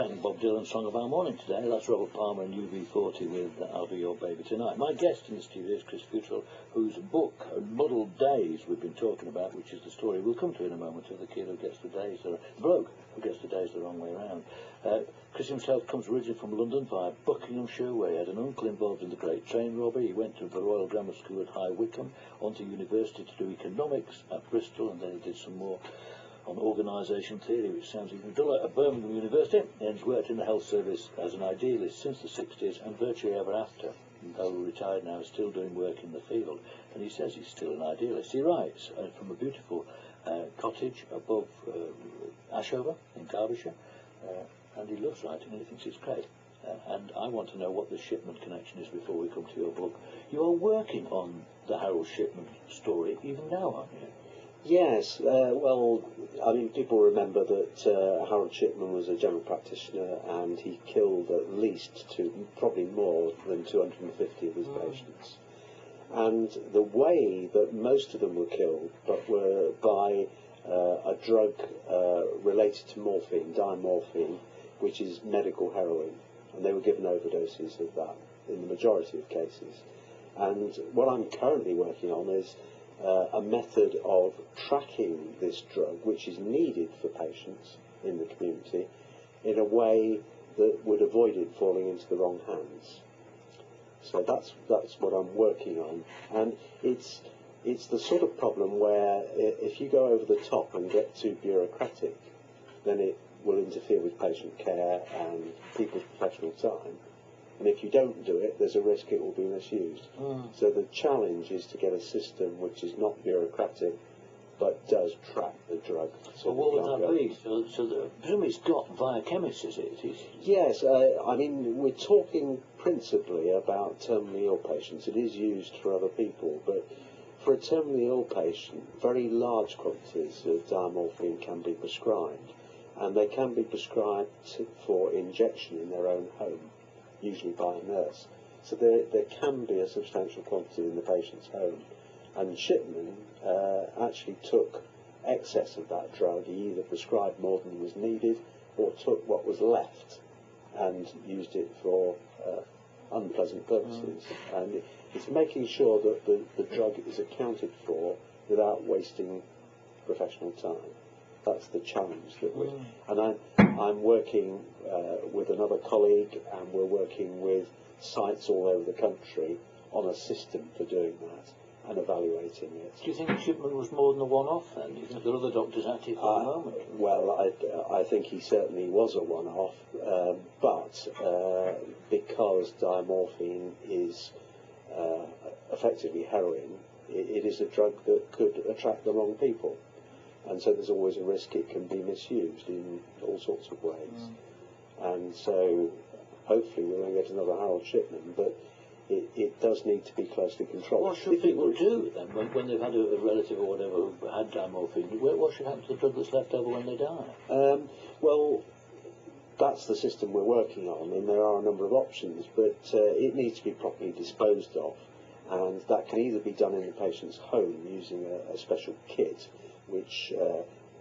sang Bob Dylan's Song of Our Morning today. That's Robert Palmer and UB40 with I'll Be Your Baby Tonight. My guest in the studio is Chris Futrell, whose book, Muddled Daze, we've been talking about, which is the story we'll come to in a moment of the kid who gets the daze, the bloke who gets the daze the wrong way around. Chris himself comes originally from London via Buckinghamshire, where he had an uncle involved in the Great Train Robbery. He went to the Royal Grammar School at High Wycombe, on to university to do economics at Bristol, and then he did some more on organisation theory, which sounds even duller, at Birmingham University, and has worked in the health service as an idealist since the 60s and virtually ever after. And though retired now, is still doing work in the field, and he says he's still an idealist. He writes from a beautiful cottage above Ashover in Derbyshire, and he loves writing and he thinks it's great. And I want to know what the Shipman connection is before we come to your book. You are working on the Harold Shipman story even now, aren't you? Yes, well, I mean, people remember that Harold Shipman was a general practitioner and he killed at least probably more than 250 of his patients. And the way that most of them were killed were by a drug related to morphine, dimorphine, which is medical heroin. And they were given overdoses of that in the majority of cases. And what I'm currently working on is a method of tracking this drug, which is needed for patients in the community, in a way that would avoid it falling into the wrong hands. So that's what I'm working on, and it's the sort of problem where if you go over the top and get too bureaucratic, then it will interfere with patient care and people's professional time. And if you don't do it, there's a risk it will be misused. So the challenge is to get a system which is not bureaucratic, but does track the drug. So what would that be? So presumably it's got via chemists, is it? Yes, I mean, we're talking principally about terminally ill patients. It is used for other people, but for a terminally ill patient, very large quantities of dimorphine can be prescribed, and they can be prescribed for injection in their own home, usually by a nurse. So there can be a substantial quantity in the patient's home. And Shipman actually took excess of that drug. He either prescribed more than was needed or took what was left and used it for unpleasant purposes. And it's making sure that the drug is accounted for without wasting professional time. That's the challenge that we're... And I'm working with another colleague, and we're working with sites all over the country on a system for doing that and evaluating it. Do you think Shipman was more than a one-off then? Do you think there are other doctors active at the moment? Well, I think he certainly was a one-off, but because dimorphine is effectively heroin, it is a drug that could attract the wrong people. And so there's always a risk it can be misused in all sorts of ways. And so hopefully we're going to get another Harold Shipman, but it does need to be closely controlled. What should people do then when they've had a relative or whatever who had dimorphine? What should happen to the drug that's left over when they die? Well, that's the system we're working on, and there are a number of options, but it needs to be properly disposed of, and that can either be done in the patient's home using a special kit, which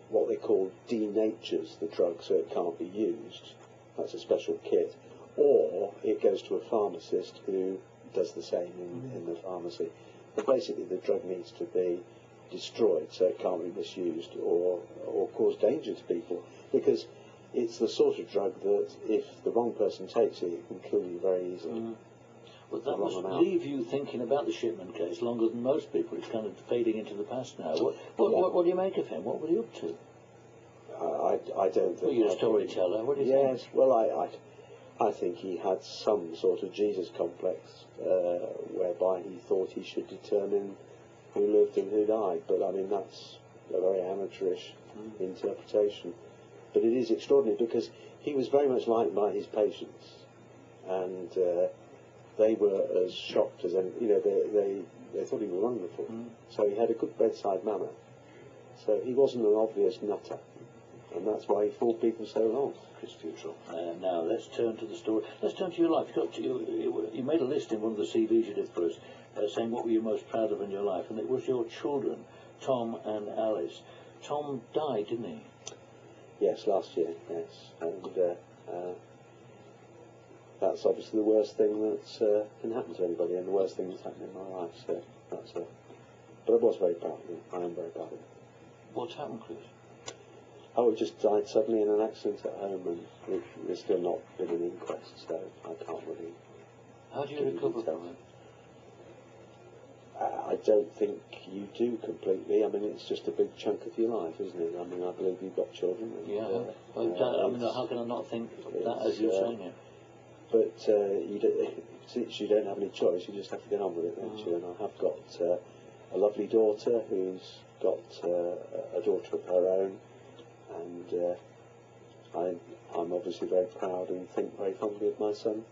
what they call denatures the drug so it can't be used. That's a special kit. Or it goes to a pharmacist who does the same in the pharmacy. But basically the drug needs to be destroyed so it can't be misused or cause danger to people, because it's the sort of drug that if the wrong person takes it, it can kill you very easily. Well, that must leave you thinking about the Shipman case longer than most people. It's kind of fading into the past now. What do you make of him? What were you up to? I don't think... Well, you're a storyteller. What do you think? Yes, well, I think he had some sort of Jesus complex whereby he thought he should determine who lived and who died. But, I mean, that's a very amateurish interpretation. But it is extraordinary because he was very much liked by his patients. And they were as shocked as any, they thought he was wonderful. So he had a good bedside manner. So he wasn't an obvious nutter, and that's why he fooled people so long. Chris Futrell. Now let's turn to the story. Let's turn to your life. You made a list in one of the CVs you did for us, saying what were you most proud of in your life, and it was your children, Tom and Alice. Tom died, didn't he? Yes, last year. Yes, That's obviously the worst thing that can happen to anybody, and the worst thing that's happened in my life. So that's but I was very proud of him. I am very proud of him. What's happened, Chris? Oh, he just died suddenly in an accident at home, and there's still not been an inquest, so I can't really. How do you recover from it? I don't think you do completely. I mean, it's just a big chunk of your life, isn't it? I mean, I believe you've got children. And, how can I not think that as you're saying it? But since you don't have any choice, you just have to get on with it, don't you? And I have got a lovely daughter who's got a daughter of her own, and I'm obviously very proud and think very fondly of my son.